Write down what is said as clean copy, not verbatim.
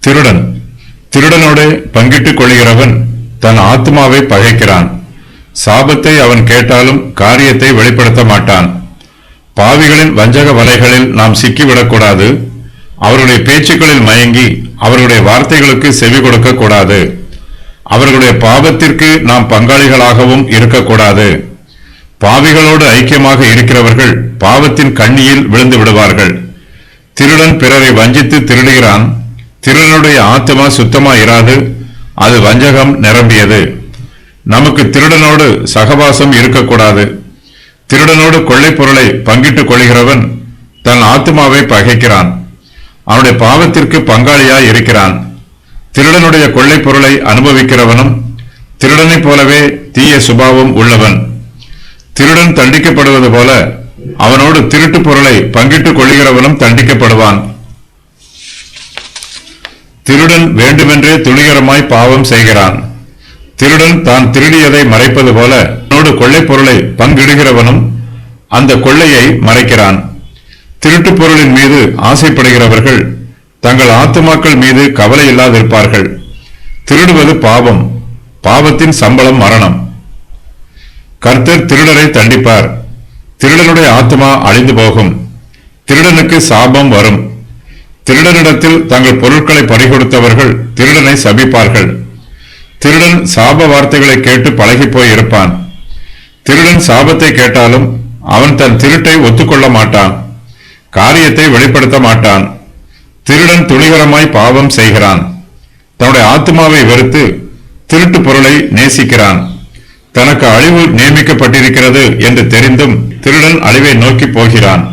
திருடன் திருடனோடு பங்கிட்டுக் கொள்கிறவன் தன் ஆத்மாவை பகைக்கிறான். சாபத்தை அவன் கேட்டாலும் காரியத்தை வெளிப்படுத்த மாட்டான். பாவிகளின் வஞ்சக வலைகளில் நாம் சிக்கிவிடக்கூடாது. அவர்களுடைய பேச்சுக்களில் மயங்கி அவர்களுடைய வார்த்தைகளுக்கு செவி கொடுக்க கூடாது. அவர்களுடைய பாவத்திற்கு நாம் பங்காளிகளாகவும் இருக்கக்கூடாது. பாவிகளோடு ஐக்கியமாக இருக்கிறவர்கள் பாவத்தின் கண்ணியில் விழுந்து விடுவார்கள். திருடன் பிறரை வஞ்சித்து திருடுகிறான். திருடனுடைய ஆத்மா சுத்தமா இராது, அது வஞ்சகம் நிரம்பியது. நமக்கு திருடனோடு சகவாசம் இருக்கக்கூடாது. திருடனோடு கொள்ளை பொருளை பங்கிட்டுக் கொள்கிறவன் தன் ஆத்மாவை பகைக்கிறான். அவனுடைய பாவத்திற்கு பங்காளியாய் இருக்கிறான். திருடனுடைய கொள்ளை பொருளை அனுபவிக்கிறவனும் திருடனைப் போலவே தீய சுபாவம் உள்ளவன். திருடன் தண்டிக்கப்படுவது போல அவனோடு திருட்டு பொருளை பங்கிட்டுக் கொள்கிறவனும் தண்டிக்கப்படுவான். திருடன் வேண்டுமென்றே துணிகரமாய் பாவம் செய்கிறான். திருடன் தான் திருடியதை மறைப்பது போல அவனோடு கொள்ளை பொருளை பங்கிடுகிறவனும் அந்த கொள்ளையை மறைக்கிறான். திருட்டு பொருளின் மீது ஆசைப்படுகிறவர்கள் தங்கள் ஆத்துமாக்கள் மீது கவலை இல்லாதிருப்பார்கள். திருடுவது பாவம், பாவத்தின் சம்பளம் மரணம். கர்த்தர் திருடரை தண்டிப்பார். திருடனுடைய ஆத்மா அழிந்து போகும். திருடனுக்கு சாபம் வரும். திருடனிடத்தில் தங்கள் பொருட்களை பறிகொடுத்தவர்கள் திருடனை சபிப்பார்கள். திருடன் சாப வார்த்தைகளை கேட்டு பழகிப்போய் இருப்பான். திருடன் சாபத்தை கேட்டாலும் அவன் தன் திருட்டை ஒத்துக்கொள்ள மாட்டான். காரியத்தை வெளிப்படுத்த மாட்டான். திருடன் துணிகரமாய் பாவம் செய்கிறான். தன்னுடைய ஆத்மாவை வெறுத்து திருட்டு பொருளை நேசிக்கிறான். தனக்கு அழிவு நியமிக்கப்பட்டிருக்கிறது என்று தெரிந்தும் திருடன் அழிவை நோக்கி போகிறான்.